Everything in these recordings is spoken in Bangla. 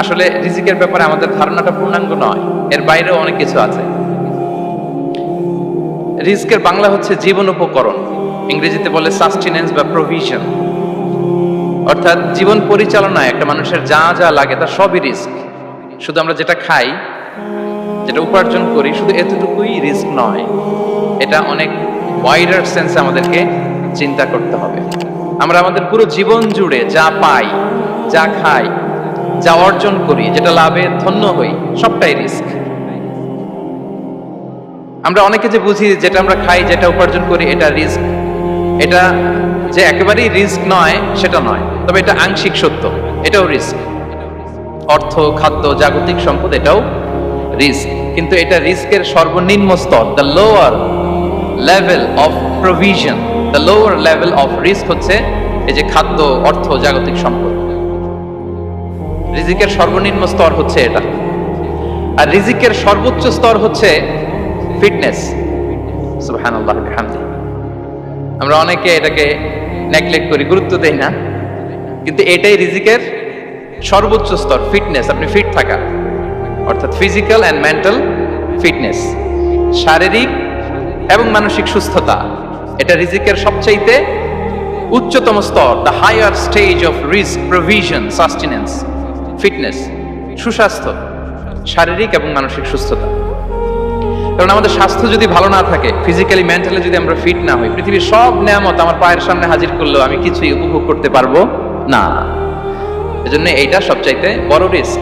আসলে রিজিকের ব্যাপারে আমাদের ধারণাটা পূর্ণাঙ্গ নয়, এর বাইরেও অনেক কিছু আছে। রিজিকের বাংলা হচ্ছে জীবন উপকরণ, ইংরেজিতে বলে সাস্টেনেন্স বা প্রভিশন। অর্থাৎ জীবন পরিচালনায় একটা মানুষের যা যা লাগে তার সবই রিস্ক। শুধু আমরা যেটা খাই, যেটা উপার্জন করি, শুধু এতটুকুই রিস্ক নয়, এটা অনেক ওয়াইডার সেন্সে আমাদেরকে চিন্তা করতে হবে। আমরা আমাদের পুরো জীবন জুড়ে যা পাই, যা খাই, যা অর্জন করি, যেটা লাভে ধন্য হই, সবটাই রিস্ক। আমরা অনেকে যে বুঝি যেটা আমরা খাই, যেটা উপার্জন করি এটা রিস্ক, এটা যে একেবারেই রিস্ক নয় সেটা নয়, তবে এটা আংশিক সত্য, এটাও রিস্ক। অর্থ, খাদ্য, জাগতিক সম্পদ, এটাও রিস্ক, কিন্তু এটা রিস্কের সর্বনিম্ন স্তর। The lower level of provision, the lower level of risk হচ্ছে এই যে খাদ্য, অর্থ, জাগতিক সম্পদ। রিজিকের সর্বনিম্ন স্তর হচ্ছে এটা। আর রিজিকের সর্বোচ্চ স্তর হচ্ছে ফিটনেস। সুবহানাল্লাহ ওয়া বিহামদিহি। আমরা অনেকে এটাকে নেগলেক্ট করি, গুরুত্ব দেই না, কিন্তু এটাই রিজিকের সর্বোচ্চ স্তর, ফিটনেস। আপনি ফিট থাকা, অর্থাৎ ফিজিক্যাল অ্যান্ড মেন্টাল ফিটনেস, শারীরিক এবং মানসিক সুস্থতা, এটা রিজিকের সবচাইতে উচ্চতম স্তর। দ্য হায়ার স্টেজ অফ রিস্ক, প্রভিশন, সাস্টেনেন্স, ফিটনেস, সুস্বাস্থ্য, শারীরিক এবং মানসিক সুস্থতা। কারণ আমাদের স্বাস্থ্য যদি ভালো না থাকে, ফিজিক্যালি মেন্টালি যদি আমরা ফিট না হই, পৃথিবীর সব নেয়ামত আমার পায়ের সামনে হাজির করলেও আমি কিছুই উপভোগ করতে পারবো না। এজন্য এইটা সবচাইতে বড় রিস্ক।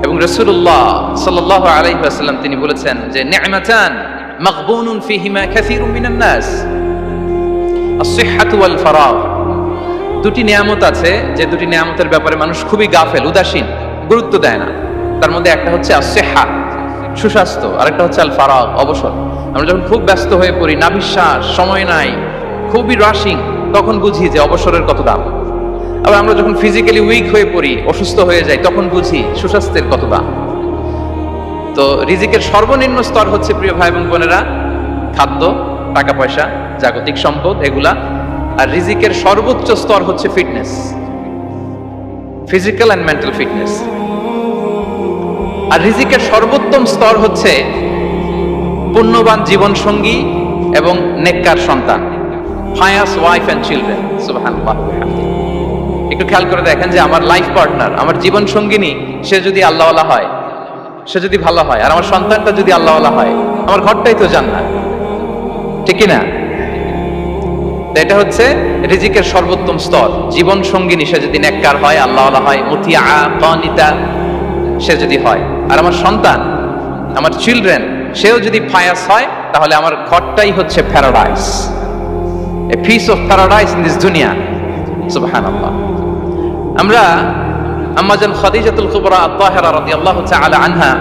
এবং রাসূলুল্লাহ সাল্লাল্লাহু আলাইহি ওয়াসাল্লাম তিনি বলেছেন যে নি'মাতান মাগবুনুন ফীহিমা কাসীরুম মিনান নাস, আস-সিহহাতু ওয়াল ফারাগ। দুটি নিয়ামত আছে যে দুটি নিয়ামতের ব্যাপারে মানুষ খুবই গাফেল, উদাসীন, গুরুত্ব দেয় না। তার মধ্যে একটা হচ্ছে আস-সিহহা, সুস্বাস্থ্য, আর একটা হচ্ছে আল ফারাগ, অবসর। আমরা যখন খুব ব্যস্ত হয়ে পড়ি, নাভিশ্বাস, সময় নাই, খুবই রাশিং, তখন বুঝি যে অবসরের কত দাম। আবার আমরা যখন ফিজিক্যালি উইক হয়ে পড়ি, অসুস্থ হয়ে যাই, তখন বুঝি সুস্বাস্থ্যের কত দাম। তো রিজিকের সর্বনিম্ন স্তর হচ্ছে, প্রিয় ভাই এবং বোনেরা, খাদ্য, টাকা পয়সা, জাগতিক সম্পদ, এগুলা। আর রিজিকের সর্বোচ্চ স্তর হচ্ছে fitness, physical and mental fitness. আর রিজিকের সর্বোত্তম স্তর হচ্ছে পুণ্যবান জীবন সঙ্গী এবং নেককার সন্তান, ফায়াস ওয়াইফ অ্যান্ড চিলড্রেন। সুবহানাল্লাহ। একটু খেয়াল করে দেখেন যে আমার লাইফ পার্টনার, আমার জীবন সঙ্গিনী, সে যদি আল্লাহওয়ালা হয়, সে যদি ভালো হয়, আর আমার সন্তানটা যদি আল্লাহওয়ালা হয়, আমার ঘরটাই তো জান্নাত, ঠিক কি না? এটা হচ্ছে রিজিকের সর্বোত্তম স্তর। জীবন সঙ্গিনী সে যদি নেককার হয়, আল্লাহওয়ালা হয়, মুতিয়া কানিতা সে যদি হয়, আর আমার সন্তান, আমার চিলড্রেন, সেও যদি ফায়াস হয়, তাহলে আমার ঘরটাই হচ্ছে paradise, a piece of paradise in this দুনিয়া। সুবহানাল্লাহ। আমরা আম্মাজান খাদিজাতুল কুবরা আত-তাহিরা রাদিয়াল্লাহু তাআলা আনহা,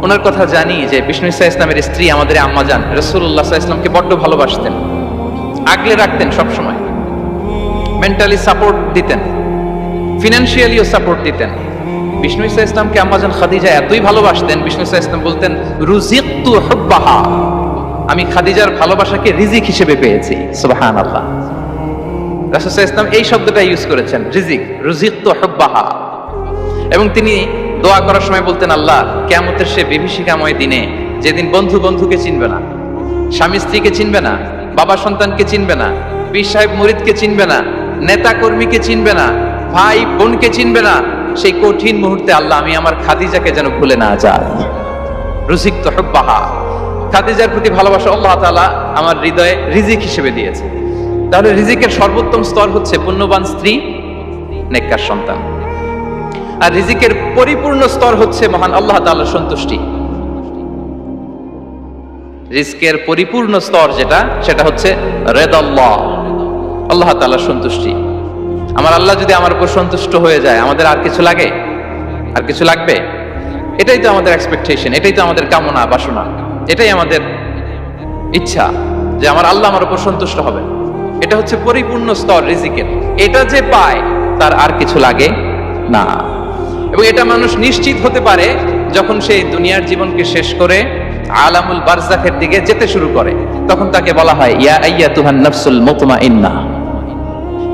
ওনার কথা জানি যে বিষ্ণু ঈসা ইসলামের স্ত্রী আমাদের আম্মাজান রাসূলুল্লাহ সাল্লাল্লাহু আলাইহি ওয়াসাল্লামকে বড্ড ভালোবাসতেন, আগলে রাখতেন সব সময়, মেন্টালি সাপোর্ট দিতেন, ফিনান্সিয়ালিও সাপোর্ট দিতেন। বিষ্ণু ঈসা ইসলামকে আম্মাজান খাদিজা এতই ভালোবাসতেন, বিষ্ণু ঈসা ইসলাম বলতেন, রুজিকতু হুব্বাহা, আমি খাদিজার ভালোবাসাকে রিজিক হিসেবে পেয়েছি। সুবহানাল্লাহ। রাসূল সাল্লাল্লাহু আলাইহি ওয়াসাল্লাম এই শব্দটা ইউজ করেছেন, রিজিক, রুজিকতু হুব্বাহা। এবং তিনি দোয়া করার সময় বলতেন, আল্লাহ, কিয়ামতের সে বিভীষিকাময় দিনে, যেদিন বন্ধু বন্ধুকে চিনবে না, স্বামী স্ত্রীকে চিনবে না, বাবা সন্তানকে চিনবে না, পীর সাহেব মুরিদকে চিনবে না, নেতা কর্মীকে চিনবে না, ভাই বোনকে চিনবে না, সেই কঠিন মুহূর্তে আল্লাহ, আমি আমার খাদিজাকে যেন ভুলে না যাই। রুজিকতু হুব্বাহা, খাদিজার প্রতি ভালোবাসা আল্লাহ তাআলা আমার হৃদয়ে রিজিক হিসেবে দিয়েছে। তাহলে রিজিকের সর্বোত্তম স্তর হচ্ছে পুণ্যবান স্ত্রী, নেককার সন্তান। আর রিজিকের পরিপূর্ণ স্তর হচ্ছে মহান আল্লাহ তাআলার সন্তুষ্টি। রিজকের পরিপূর্ণ স্তর যেটা, সেটা হচ্ছে রিদাল্লাহ, আল্লাহ তাআলার সন্তুষ্টি। আমার আল্লাহ যদি আমার উপর সন্তুষ্ট হয়ে যায়, আমাদের আর কিছু লাগে? আর কিছু লাগবে? এটাই তো আমাদের এক্সপেকটেশন, এটাই তো আমাদের কামনা বাসনা, এটাই আমাদের ইচ্ছা যে আমার আল্লাহ আমার উপর সন্তুষ্ট হবে। এটা হচ্ছে পরিপূর্ণ স্তর রিজিকের। এটা যে পায়, তার আর কিছু লাগে না। এবং এটা মানুষ নিশ্চিত হতে পারে যখন সেই দুনিয়ার জীবনকে শেষ করে আলামুল বারজাখের দিকে যেতে শুরু করে। তখন তাকে বলা হয়, ইয়া আইয়াতুহান নাফসুল মুতমাইন্নাহ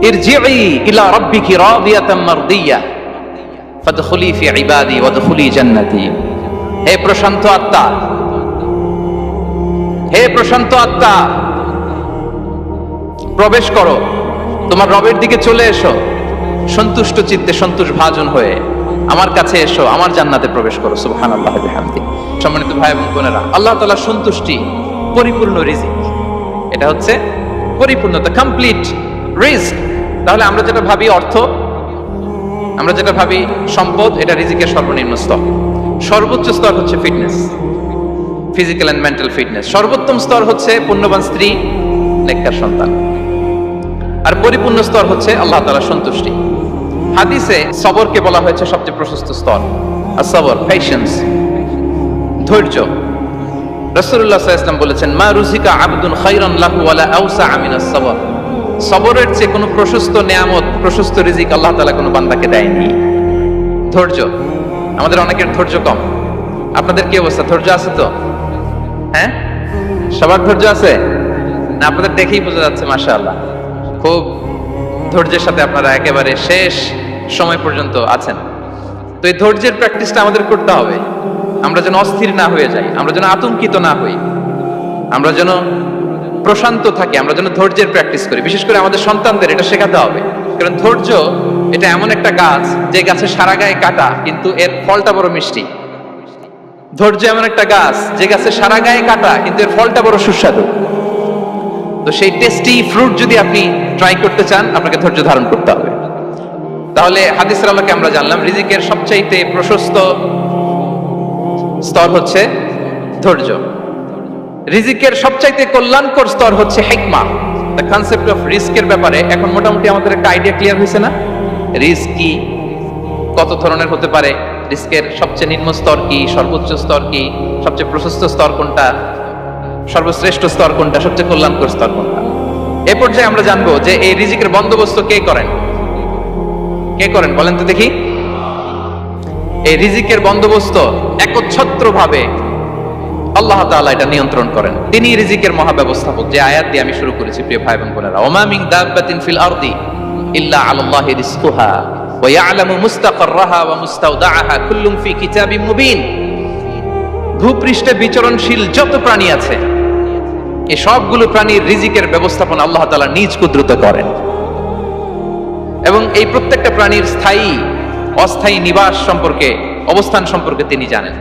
ইরজিই ইলা রাব্বিকি রাদিয়াতাম মারদিয়াহ ফাদখুলি ফি ইবাদি ওয়াদখুলি জান্নাতি। হে প্রশান্ত আত্মা, হে প্রশান্ত আত্মা, প্রবেশ করো, তোমার রবের দিকে চলে এসো, সন্তুষ্ট চিত্তে সন্তোষ ভাজন হয়ে আমার কাছে এসো, আমার জান্নাতে প্রবেশ করো। সুবহানাল্লাহ ওয়া বিহামদিহি। সম্মানিত ভাই এবং বোনেরা, আল্লাহ তাআলার সন্তুষ্টি পরিপূর্ণ রিজিক, এটা হচ্ছে পরিপূর্ণতা, কমপ্লিট রিস্ক। তাহলে আমরা যেটা ভাবি অর্থ, আমরা যেটা ভাবি সম্পদ, এটা রিজিকের সর্বনিম্ন স্তর। সর্বোচ্চ স্তর হচ্ছে fitness, physical and mental fitness. সর্বোত্তম স্তর হচ্ছে পুণ্যবান স্ত্রী, নেককার সন্তান। আর পরিপূর্ণ স্তর হচ্ছে আল্লাহ তাআলার সন্তুষ্টি। হাদিসে সবরকে বলা হয়েছে সবচেয়ে প্রশস্ত স্তর। আর সবর, পেশেন্স, ধৈর্য। রাসূলুল্লাহ সাল্লাল্লাহু আলাইহি ওয়াসাল্লাম বলেছেন, মা রুজিকা আবদুন খায়রান লাহু ওয়ালা আওসা মিনাস সবর। সবরের চেয়ে কোনো প্রশস্ত নিয়ামত, প্রশস্ত রিজিক আল্লাহ তাআলা কোনো বান্দাকে দেয়নি। ধৈর্য, আমাদের অনেকের ধৈর্য কম। আপনাদের কি অবস্থা, ধৈর্য আছে তো? হ্যাঁ, সবার ধৈর্য আছে না? আপনাদের দেখেই বোঝা যাচ্ছে মাশাআল্লাহ, খুব ধৈর্যের সাথে আপনারা একেবারে শেষ সময় পর্যন্ত আছেন। তো এই ধৈর্যের প্র্যাকটিসটা আমাদের করতে হবে। আমরা যেন অস্থির না হয়ে যাই, আমরা যেন আতঙ্কিত না হই, আমরা যেন প্রশান্ত থাকি, আমরা যেন ধৈর্যের প্র্যাকটিস করি। বিশেষ করে আমাদের সন্তানদের এটা শেখাতে হবে, কারণ ধৈর্য এটা এমন একটা গাছ যে গাছে সারা গায়ে কাটা, কিন্তু এর ফলটা বড় মিষ্টি। ধৈর্য এমন একটা গাছ যে গাছে সারা গায়ে কাটা, কিন্তু এর ফলটা বড় সুস্বাদু। তো সেই টেস্টি ফ্রুট যদি আপনি ট্রাই করতে চান, আপনাকে ধৈর্য ধারণ করতে হবে। তাহলে হাদিসের আলোকে আমরা জানলাম রিজিকের সবচাইতে প্রশস্ত স্তর হচ্ছে ধৈর্য। রিজিকের সবচাইতে কল্যাণকর স্তর হচ্ছে হিকমা। দ্য কনসেপ্ট অফ রিস্কের ব্যাপারে এখন মোটামুটি আমাদের একটা আইডিয়া ক্লিয়ার হয়েছে না? রিস্ক কি, কত ধরনের হতে পারে, রিস্কের সবচেয়ে নিম্ন স্তর কি, সর্বোচ্চ স্তর কি, সবচেয়ে প্রশস্ত স্তর কোনটা, সর্বশ্রেষ্ঠ স্তর কোনটা, সবচেয়ে কল্যাণকর স্তর কোনটা। এ পর্যায়ে আমরা জানবো যে এই রিজিকের বন্দোবস্ত কে করেন। কে করেন বলেন তো দেখি? এই রিজিকের বন্দোবস্ত একচ্ছত্রভাবে আল্লাহ তাআলা এটা নিয়ন্ত্রণ করেন। তিনি রিজিকের মহাব্যবস্থাপক। যে আয়াত দিয়ে আমি শুরু করেছি, প্রিয় ভাই এবং বোনেরা, ওমা মিন দাব্বাতিন ফিল আরদি ইল্লা আলাল্লাহি রিজকুহা ওয়া ইয়ালামু মুস্তাকাররাহা ওয়া মুস্তাওদাআহা কুল্লুম ফি কিতাবিম মুবিন। ভূপৃষ্ঠে বিচরণশীল যত প্রাণী আছে, এই সবগুলো প্রাণীর রিজিকের ব্যবস্থাপনা আল্লাহ তাআলা নিজ কুদরতে করেন, এবং এই প্রত্যেকটা প্রাণীর স্থায়ী অস্থায়ী নিবাস সম্পর্কে, অবস্থান সম্পর্কে তিনি জানেন।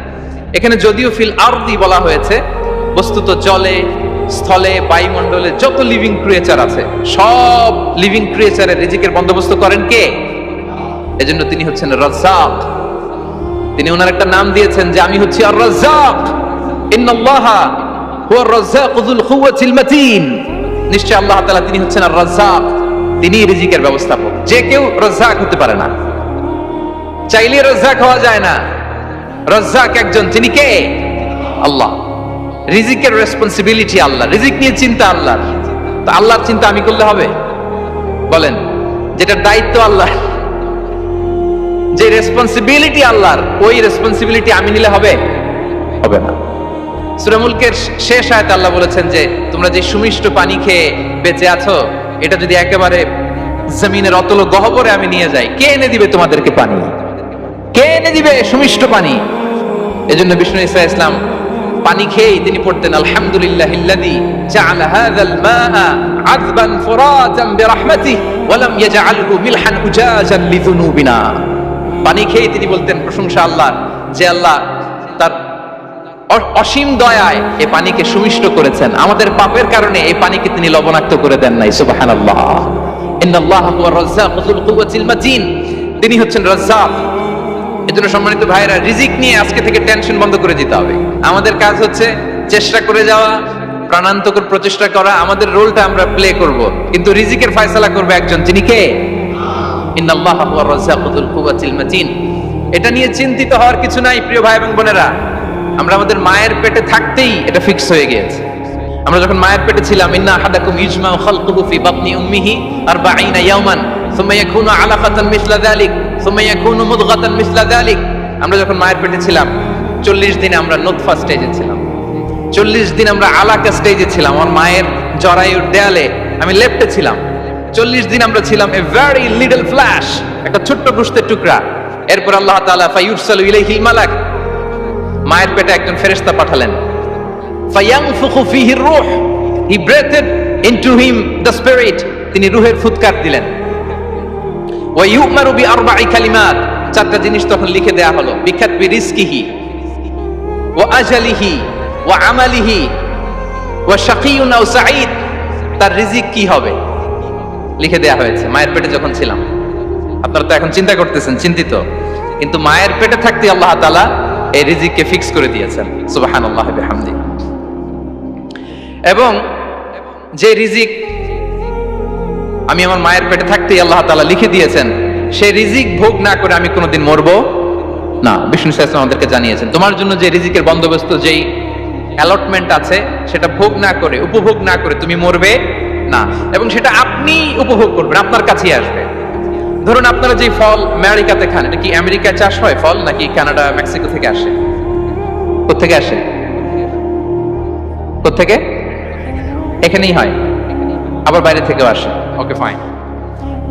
এখানে যদিও ফিল আরদি বলা হয়েছে, বস্তুত জলে, স্থলে, বায়ুমণ্ডলে যত লিভিং ক্রিয়েচার আছে, সব লিভিং ক্রিয়েচারের রিজিকের বন্দোবস্ত করেন কে? এজন্য তিনি হচ্ছেন রাজ্জাক। তিনি ওনার একটা নাম দিয়েছেন যে আমি হচ্ছি আর রাজ্জাক, ইন্নাল্লাহা হুয়ার রাজ্জাকু যুল কুওয়াতিল মাতিন। নিশ্চয় আল্লাহ তাআলা তিনি হচ্ছেন আর রাজ্জাক, তিনি রিজিকের ব্যবস্থাপক। যে কেউ রাজ্জাক হতে পারে না, চাইলে রাজ্জাক হওয়া যায় না। রাজ্জাক একজন, তিনি কে? আল্লাহ। রিজিকের রেসপন্সিবিলিটি আল্লাহ, রিজিক নিয়ে চিন্তা আল্লাহর। তো আল্লাহর চিন্তা আমি করলে হবে? বলেন, যেটা দায়িত্ব আল্লাহ, যে রেসপন্সিবিলিটি আল্লাহর, ওই রেসপন্সিবিলিটি আমি নিলে হবে? হবে না। সূরা মুলকের শেষ আয়াতে আল্লাহ বলেছেন যে তোমরা যে সুমিষ্ট পানি খেয়ে বেঁচে আছো, এটা যদি একেবারে জমিনের অতল গহ্বরে আমি নিয়ে যাই, কে এনে দিবে তোমাদেরকে পানি? কে এনে দিবে সুমিষ্ট পানি? এজন্য বিষ্ণু ঈসা ইসলাম পানি খেয়েই তিনি পড়তেন আলহামদুলিল্লাহিল্লাযী জাআলা হাযাল মাআ আযবান ফুরাতান বিরাহমাতিহি ওয়া লাম ইয়াজআলহু মিলহান উজাজান লিযুনুবিনা। পানি খেয়েই তিনি বলতেন প্রশংসা আল্লাহর, যে আল্লাহ তার অসীম দয়ায় এই পানিকে সুমিষ্ট করেছেন, আমাদের পাপের কারণে এই পানিকে তিনি লবণাক্ত করে দেন নাই। সুবহানাল্লাহ। ইন্নাল্লাহা হুয়ার রাজ্জাকু যুল কুওয়াতিল মাতিন। তিনি হচ্ছেন রাজ্জাক। এজন্য সম্মানিত ভাইরা, রিজিক নিয়ে আজকে থেকে টেনশন বন্ধ করে দিতে হবে। আমাদের কাজ হচ্ছে চেষ্টা করে যাওয়া, প্রাণান্তকর প্রচেষ্টা করা, আমাদের রোলটা আমরা প্লে করব, কিন্তু রিজিকের ফয়সালা করবে একজন, যিনি কে? ইন্নাল্লাহা হুয়ার রাজ্জাকু যুল কুওয়াতিল মাতিন। এটা নিয়ে চিন্তিত হওয়ার কিছু নাই প্রিয় ভাই এবং বোনেরা। আমরা আমাদের মায়ের পেটে থাকতেই এটা ফিক্স হয়ে গিয়েছে। আমরা যখন মায়ের পেটে ছিলাম, ইন্না আহাদাকুম ইজমাউ খালকুহু ফি বাতনি উম্মিহি 40 ইয়াওমান সুম্মা ইয়াকুনু আলাকাতান মিসলা যালিক সুম্মা ইয়াকুনু মুদগাতান মিসলা যালিক। আমরা যখন মায়ের পেটে ছিলাম 40 দিন আমরা নুতফা স্টেজে ছিলাম, 40 দিন আমরা আলাকা স্টেজে ছিলাম। আমার মায়ের জরায়ুর দেয়ালে আমি লেপ্টে ছিলাম। 40 দিন আমরা ছিলাম এ ভেরি লিটল ফ্ল্যাশ, একটা ছোট্ট গোশতের টুকরা। এরপর আল্লাহ তাআলা ফায়ুরসালু ইলাইহিল মালাক, মায়ের পেটে একজন ফেরেশতা পাঠালেন। ফায়ানফুখু ফীহির রূহ, he breathed into him the spirit, তিনি রূহের ফুৎকার দিলেন। ওয়া ইউমারু বিআরবা'i কালিমাত, চারটা জিনিস তখন লিখে দেয়া হলো। বিকাতবি রিজকিহি ওয়া আজালিহি ওয়া আমালিহি ওয়া শাকিয়ুন আও সাঈদ, তার রিজিক কি হবে লিখে দেয়া হয়েছে মায়ের পেটে যখন ছিলাম। আপনারা তো এখন চিন্তা করতেছেন, চিন্তিত, কিন্তু মায়ের পেটে থাকতে আল্লাহ তাআলা এই রিজিককে ফিক্স করে দিয়েছেন। সুবহানাল্লাহি ওয়া বিহামদিহি। এবং যে রিজিক আমি আমার মায়ের পেটে থাকতেই আল্লাহ তাআলা লিখে দিয়েছেন, সেই রিজিক ভোগ না করে আমি কোনোদিন মরবো না। বিষ্ণু সাল্লাল্লাহু আলাইহি ওয়াসাল্লাম আমাদেরকে জানিয়েছেন, তোমার জন্য যে রিজিকের বন্দোবস্ত, যেই অ্যালটমেন্ট আছে, সেটা ভোগ না করে, উপভোগ না করে তুমি মরবে না, এবং সেটা আপনি উপভোগ করবেন, আপনার কাছেই আসবে। ধরুন আপনারা যে ফল আমেরিকাতে খান, এটা কি আমেরিকায় চাষ হয় ফল, নাকি কানাডা মেক্সিকো থেকে আসে? কোত্থেকে আসে? কোত্থেকে? এখানেই হয়, আবার বাইরে থেকেও আসে। Okay fine.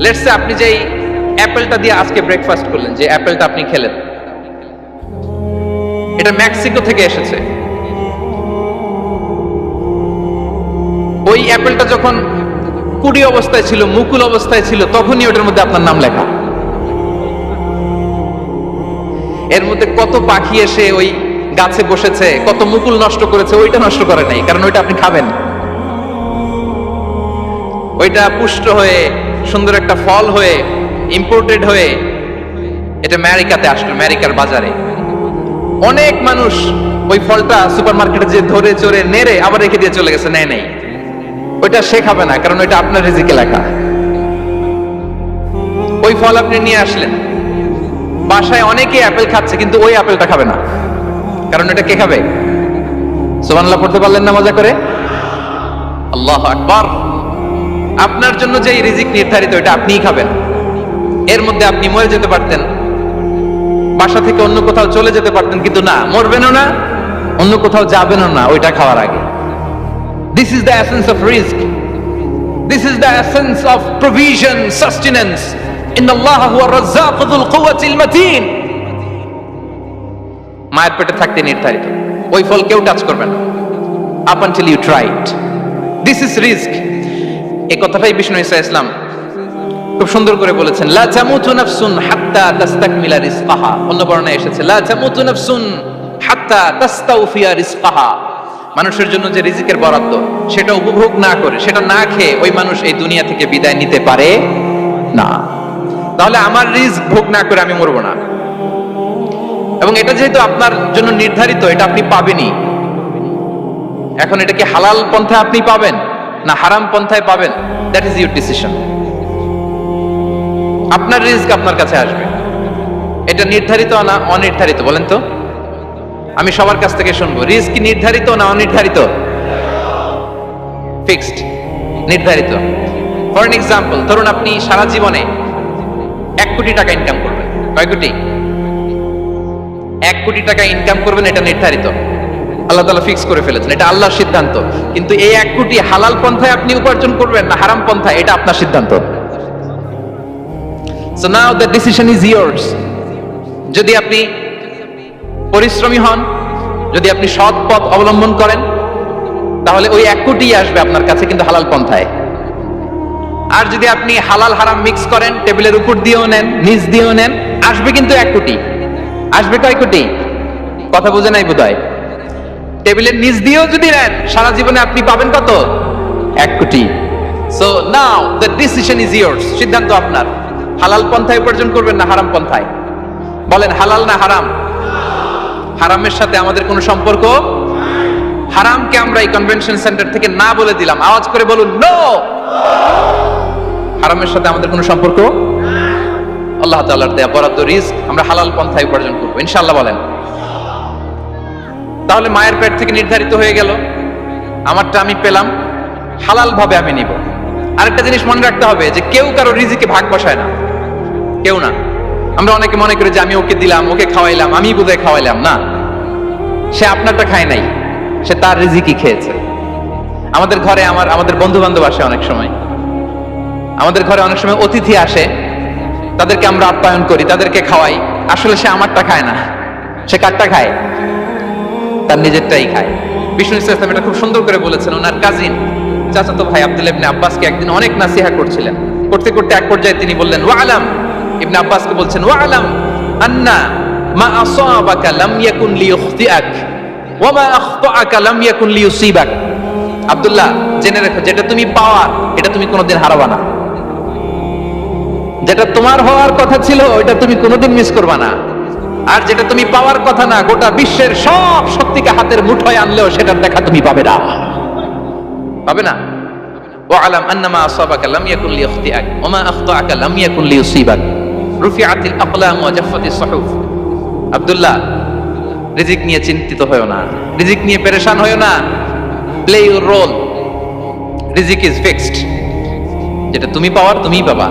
লেটস সে আপনি যেই অ্যাপেলটা দিয়ে আজকে ব্রেকফাস্ট করলেন, যে অ্যাপেলটা আপনি খেলেন, এটা মেক্সিকো থেকে এসেছে। ওই অ্যাপেলটা যখন কুড়ি অবস্থায় ছিল, মুকুল অবস্থায় ছিল, তখনই ওটার মধ্যে আপনার নাম লেখা। এর মধ্যে কত পাখি এসে ওই গাছে বসেছে, কত মুকুল নষ্ট করেছে, ওইটা নষ্ট করে নাই, কারণ ওইটা আপনি খাবেন। ওইটা পুষ্ট হয়ে সুন্দর একটা ফল হয়ে ইম্পোর্টেড হয়ে এটা আমেরিকাতে আসলো, আমেরিকার বাজারে। অনেক মানুষ ওই ফলটা সুপারমার্কেটে যে ধরে চড়ে নেড়ে আবার রেখে দিয়ে চলে গেছে, নেয় নেই। ওইটা সে খাবে না, কারণ ওইটা আপনার রিজিকে লেখা। ওই ফল আপনি নিয়ে আসলেন, বাসায় অনেকে অ্যাপেল খাচ্ছে, কিন্তু ওই অ্যাপেলটা খাবে না, কারণ এটা কে খাবে? সুবহানাল্লাহ পড়তে পারলেন না মজা করে? আল্লাহু আকবার। আপনার জন্য যে রিজিক নির্ধারিত, এটা আপনিই খাবেন। এর মধ্যে আপনি মরে যেতে পারতেন, বাসা থেকে অন্য কোথাও চলে যেতে পারতেন, কিন্তু না, মরবেনও না, অন্য কোথাও যাবেনও না ওইটা খাওয়ার আগে। This is the essence of rizq. This is the essence of provision, sustenance. Inna Allah huwa ar-razzaq dhul quwwati al-matin. মায়ের পেটে থাকতে নির্ধারিত, ওই ফল কেউ টাচ করবে না up until you try it. This is rizq. এই কথাটাই বিষ্ণু ঈসা ইসলাম খুব সুন্দর করে বলেছেন, লা তামুতু নাফসুন হাত্তা তাস্তাকমিলা রিজকাহা। অন্য বর্ণনায় এসেছে লা তামুতু নাফসুন হাত্তা তাস্তাউফিয়া রিজকাহা। মানুষের জন্য যে রিজিকের বরাদ্দ, সেটা উপভোগ না করে, সেটা না খেয়ে ওই মানুষ এই দুনিয়া থেকে বিদায় নিতে পারে না। তাহলে আমার রিজক ভোগ না করে আমি মরবো না, এবং এটা যেহেতু আপনার জন্য নির্ধারিত, এটা আপনি পাবেনই। এখন এটা কি হালাল পন্থায় আপনি পাবেন না হারাম পন্থায় পাবেন, দ্যাট ইজ ইউর ডিসিশন। আপনার রিজক আপনার কাছে আসবে, এটা নির্ধারিত না অনির্ধারিত? বলেন তো, আমি সবার কাছ থেকে শুনবো, রিজক কি নির্ধারিত না অনির্ধারিত? ফিক্সড, নির্ধারিত। ফর এন এক্সাম্পল, ধরুন আপনি সারা জীবনে 1 কোটি টাকা ইনকাম করবেন। কয় কোটি? 1 কোটি টাকা ইনকাম করবেন, এটা নির্ধারিত, আল্লাহ তাআলা ফিক্স করে ফেলেছেন, এটা আল্লাহর সিদ্ধান্ত। কিন্তু এই 1 কোটি হালাল পন্থায় আপনি উপার্জন করবেন না হারাম পন্থায়, এটা আপনার সিদ্ধান্ত। So now the decision is yours. যদি আপনি পরিশ্রমী হন, যদি আপনি সৎ পথ অবলম্বন করেন, তাহলে ওই 1 কোটি আসবে আপনার কাছে, কিন্তু হালাল পন্থায়। আর যদি আপনি হালাল হারাম মিক্স করেন, টেবিলের উপর দিয়েও নেন, নিচ দিয়েও নেন, আসবে কিন্তু 1 কোটি। আসবে কয় কোটি? কথা বুঝে নাই বোধহয়। টেবিলের নিচ দিয়েও যদি নেন, সারা জীবনে আপনি পাবেন কত? 1 কোটি। So now the decision is years, সিদ্ধান্ত আপনার। হালাল পন্থায় উপার্জন করবেন না হারাম পন্থায়? বলেন, হালাল না হারাম? হারামের সাথে আমাদের কোনো সম্পর্ক? হারামকে আমরা এই কনভেনশন সেন্টার থেকে না বলে দিলাম, আওয়াজ করে বলুন নো। হারামের সাথে আমাদের কোনো সম্পর্ক? আল্লাহ তাআলার দেয়া বরাদ্দ রিজক আমরা হালাল পন্থায় উপার্জন করব ইনশাআল্লাহ। বলেন, তাহলে মায়ের পেট থেকে নির্ধারিত হয়ে গেল, আমারটা আমি পেলাম, হালাল ভাবে আমি নিব। আরেকটা জিনিস মনে রাখতে হবে যে কেউ কারো রিজিকে ভাগ বসায় না, কেউ না। আমরা অনেকে মনে করি যে আমি ওকে দিলাম, ওকে খাওয়াইলাম, আমি বোধহয় খাওয়াইলাম। না, সে আপনারটা খায় নাই, সে তার রিজিকই খেয়েছে। আমাদের ঘরে আমাদের বন্ধু বান্ধব আসে অনেক সময়, আমাদের ঘরে অনেক সময় অতিথি আসে, তাদেরকে আমরা আপ্যায়ন করি, তাদেরকে খাওয়াই, আসলে সে আমারটা খায় না, সে কারটা খায়? তার নিজেরটাই খায়। বিষ্ণু ইসলাম এটা খুব সুন্দর করে বলেছেন। ওনার কাজিন চাচাতো ভাই আব্দুল্লাহ ইবনে আব্বাসকে একদিন অনেক নাসিহা করছিলেন। করতে করতে এক পর্যায়ে তিনি বললেন, ওয়ালাম, ইবনে আব্বাসকে বলছেন, ওয়ালাম আন্না মা আসাবাকা লাম ইয়াকুন লিইখতিআক ওয়া মা আখতাআকা লাম ইয়াকুন লিইউসিবাক। আব্দুল্লাহ, জেনে রাখো, যেটা তুমি পাওয়ার এটা তুমি কোনোদিন হারাবা না। যেটা তোমার হওয়ার কথা ছিল ওটা তুমি কোনোদিন মিস করবা না। আর যেটা তুমি পাওয়ার কথা না, গোটা বিশ্বের সব শক্তিকে হাতের মুঠোয় আনলেও সেটার দেখা তুমি পাবে না, পাবে না। ওয়ালাম আন্নামা আসাবাকা লাম ইয়াকুন লিইখতিআক ওয়া মা আখতাআকা লাম ইয়াকুন লিইউসিবাক রুফিআতিল আকলাম ওয়া জাফফাতিস সুহুফ। আব্দুল্লাহ, রিজিক নিয়ে চিন্তিত হয়ো না, রিজিক নিয়ে পেরেশান হয়ো না। প্লে ইউর রোল, রিজিক ইজ ফিক্সড। যেটা তুমি পাওয়ার তুমিই পাবা,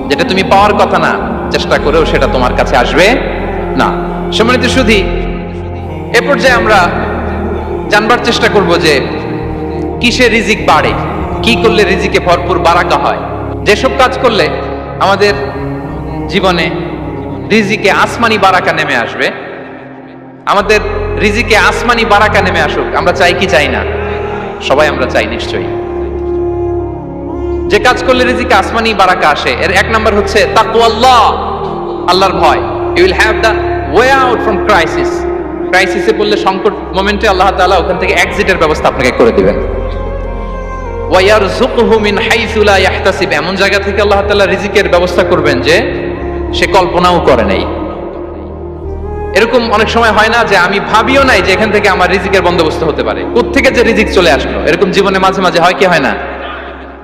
যেটা তুমি পাওয়ার কথা না চেষ্টা করেও সেটা তোমার কাছে আসবে না। সম্মানিত সুধী, এ পর্যায়ে আমরা জানবার চেষ্টা করব যে কিসে রিজিক বাড়ে, কি করলে রিজিকে ভরপুর বারাকা হয়, যেসব কাজ করলে আমাদের জীবনে রিজিকে আসমানি বারাকা নেমে আসবে। আমাদের রিজিকে আসমানি বারাকা নেমে আসুক, আমরা চাই কি চাই না? সবাই আমরা চাই নিশ্চয়ই। যে কাজ করলে রিজিকে আসমানি বারাকা আসে, এর এক নাম্বার হচ্ছে তাকওয়াল্লাহ, আল্লাহর ভয়। You will have the way out from crisis. ক্রাইসিসে পড়লে, সংকট মোমেন্টে আল্লাহ তাআলা ওখান থেকে এক্সিটের ব্যবস্থা আপনাকে করে দিবেন। ওয়া ইয়ারযুকুহু মিন হাইসু লা ইয়াহতাসিব, এমন জায়গা থেকে আল্লাহ তাআলা রিজিকের ব্যবস্থা করবেন যে সে কল্পনাও করে নাই। এরকম অনেক সময় হয় না যে আমি ভাবিও নাই যে এখান থেকে আমার রিজিকের বন্দোবস্ত হতে পারে, কোত্থেকে যে রিজিক চলে আসলো। এরকম জীবনে মাঝে মাঝে হয় কি হয় না?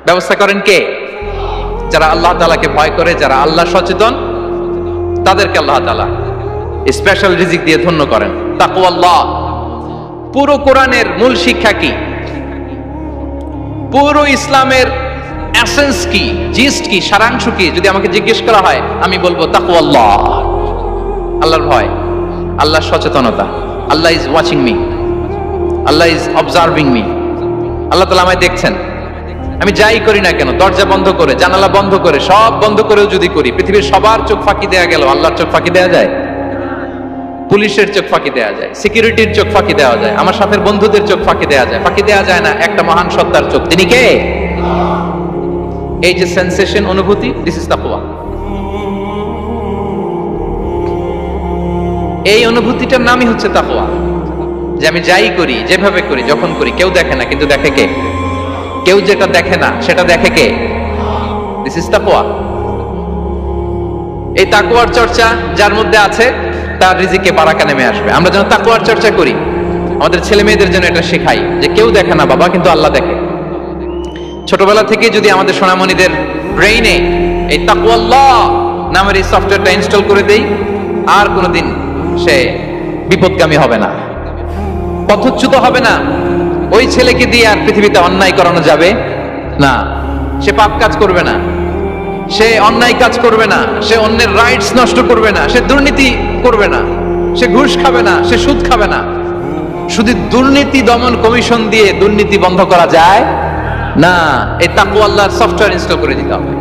ব্যবস্থা করেন কে? যারা আল্লাহ তাআলাকে ভয় করে, যারা আল্লাহ সচেতন, তাদেরকে আল্লাহ তাআলা স্পেশাল রিজিক দিয়ে ধন্য করেন। তাকওয়াল্লাহ। পুরো কোরআনের মূল শিক্ষা কি? পুরো ইসলামের এসেন্স কি, জিস্ট কি, সারাংশ কি যদি আমাকে জিজ্ঞেস করা হয়, আমি বলবো তাকওয়াল্লাহ, আল্লাহর ভয়, আল্লাহর সচেতনতা। Allah is watching me, Allah is observing me. Allah তাআলা আমায় দেখছেন। আমি যাই করি না কেন, দরজা বন্ধ করে, জানালা বন্ধ করে, সব বন্ধ করেও যদি করি, পৃথিবীর সবার চোখ ফাঁকি দেয়া গেল, আল্লাহর চোখ ফাঁকি দেয়া যায়? পুলিশের চোখ ফাঁকি দেয়া যায়, সিকিউরিটির চোখ ফাঁকি দেওয়া যায়, আমার সাথের বন্ধুদের চোখ ফাঁকি দেয়া যায়, ফাঁকি দেয়া যায় না একটা মহান সত্তার চোখ। তিনি কে? এই যে সেন্সেশন, অনুভূতি, দিস ইজ তাকওয়া। এই অনুভূতিটার নামই হচ্ছে তাকওয়া। যে আমি যাই করি, যেভাবে করি, যখন করি, কেউ দেখে না কিন্তু দেখে কে? কেউ যেটা দেখে না সেটা দেখে কে? দিস ইজ তাকওয়া। এই তাকওয়ার চর্চা যার মধ্যে আছে তার রিজিকে বারাকা নেমে আসবে। আমরা যেন তাকওয়ার চর্চা করি, আমাদের ছেলে মেয়েদের জন্য এটা শেখাই যে কেউ দেখে না বাবা, কিন্তু আল্লাহ দেখে। ছোটবেলা থেকে যদি আমাদের সোনামণিদের ব্রেইনে এই তাকওয়াল্লাহ নামের এই সফটওয়্যারটা ইনস্টল করে দেই, আর কোনোদিন সে বিপদগামী হবে না, পথচ্যুত হবে না। ওই ছেলেকে দিয়ে আর পৃথিবীতে অন্যায় করানো যাবে না। সে পাপ কাজ করবে না, সে অন্যায় কাজ করবে না, সে অন্যের রাইটস নষ্ট করবে না, সে দুর্নীতি করবে না, সে ঘুষ খাবে না, সে সুদ খাবে না। শুধু দুর্নীতি দমন কমিশন দিয়ে দুর্নীতি বন্ধ করা যায় না। এই তাকওয়া আল্লাহর সফটওয়্যার ইনস্টল করে দিতে হবে।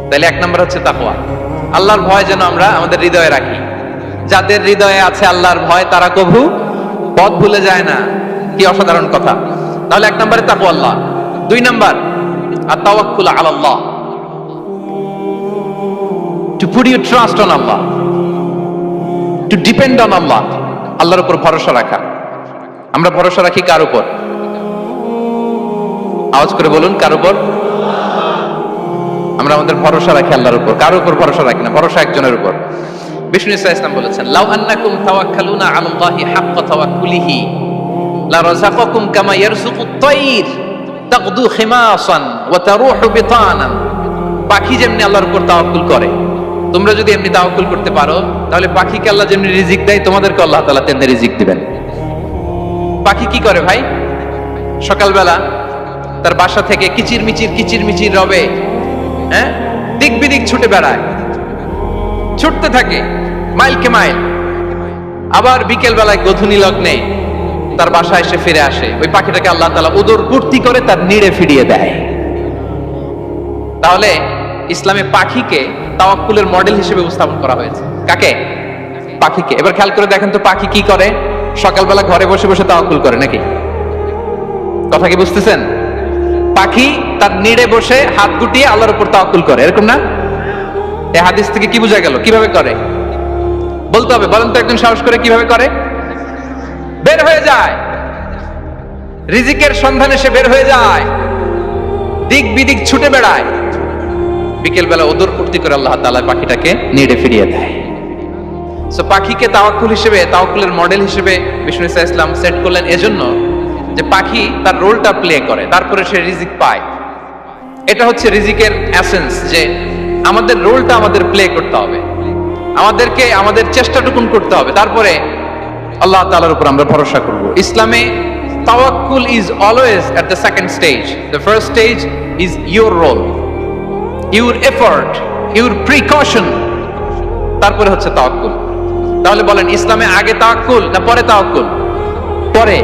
তাহলে এক নম্বর হচ্ছে তাকওয়া। আল্লাহর ভয় যেন আমরা আমাদের হৃদয়ে রাখি। যাদের হৃদয়ে আছে আল্লাহর ভয়, তারা কভু পথ ভুলে যায় না। কি অসাধারণ কথা! তাহলে এক নম্বরে তাকওয়া আল্লাহ। দুই নম্বর আত-তাওয়াক্কুল আলাল্লাহ, to put your trust on Allah, to depend on Allah. আল্লাহর উপর ভরসা রাখা। আমরা ভরসা রাখি কার উপর? আওয়াজ করে বলুন, কার উপর? আমরা আমাদের ভরসা রাখি আল্লাহর উপর, কার উপর ভরসা রাখি না। ভরসা একজনের উপর। বিষ্ণু ইসলাম বলেছেন, লাউ আন্নাকুম তাওয়াক্কালুনা আলাল্লাহি হাক্কা তাওয়াক্কুলিহি লা রাযাকাকুম কামা ইয়ারযুকুত তায়র তাগদু খিমাসান ওয়া তারুহু বিতানান। পাখি যেমনি আল্লাহর উপর তাওয়াক্কুল করে, তোমরা যদি এমনি তাওয়াক্কুল করতে পারো, তাহলে পাখিকে আল্লাহ যেমনি রিজিক দেয়, তোমাদেরকে আল্লাহ তাআলা তেমনি রিজিক দিবেন। পাখি কি করে ভাই? সকালবেলা তার বাসা থেকে কিচিরমিচির রবে, হ্যাঁ, দিক বিদিক ছুটে বেড়ায়, ছুটতে থাকে মাইলকে মাইল। আবার বিকেল বেলায় গোধূলি লগ্নে তার বাসায় এসে ফিরে আসে। ওই পাখিটাকে আল্লাহ তাআলা উদর পূর্তি করে তার নিড়ে ফিরিয়ে দেয়। তাহলে ইসলামে পাখিকে তাওয়াক্কুলের মডেল হিসেবে উপস্থাপন করা হয়েছে। কাকে? পাখিকে। এবার খেয়াল করে দেখেন তো পাখি কি করে? সকালবেলা ঘরে বসে বসে তাওয়াক্কুল করে নাকি? কথা কি বুঝতেছেন? পাখি তার নিড়ে বসে হাত গুটিয়ে আল্লাহর উপর তাওয়াক্কুল করে, এরকম না? এই হাদিস থেকে কি বোঝা গেল? কিভাবে করে বলতে হবে, বলেন তো একজন সাহস করে কিভাবে করে? বের হয়ে যায়, রিজিকের সন্ধানে সে বের হয়ে যায়, দিক বিদিক ছুটে বেড়ায়, বিকেল বেলা ওদর ফুর্তি করে আল্লাহ তাআলা পাখিটাকে নিড়ে ফিরিয়ে দেয়। সো পাখিকে তাওয়াক্কুল হিসেবে, তাওয়াক্কুলের মডেল হিসেবে বিষ্ণু ইসা ইসলাম সেট করলেন এজন্য যে পাখি তার রোলটা প্লে করে, তারপরে সে রিজিক পায়। এটা হচ্ছে রিজিকের এসেন্স, যে আমাদের রোলটা আমাদের প্লে করতে হবে, আমাদেরকে আমাদের চেষ্টাটুকুন করতে হবে, তারপরে আল্লাহ তাআলার উপর আমরা ভরসা করব। ইসলামে তাওয়াক্কুল is always at the second stage. The first stage is your role, your effort, your precaution, তারপরে হচ্ছে তাওয়াক্কুল। তাহলে বলেন ইসলামে আগে তাওয়াক্কুল না পরে তাওয়াক্কুল? পরে।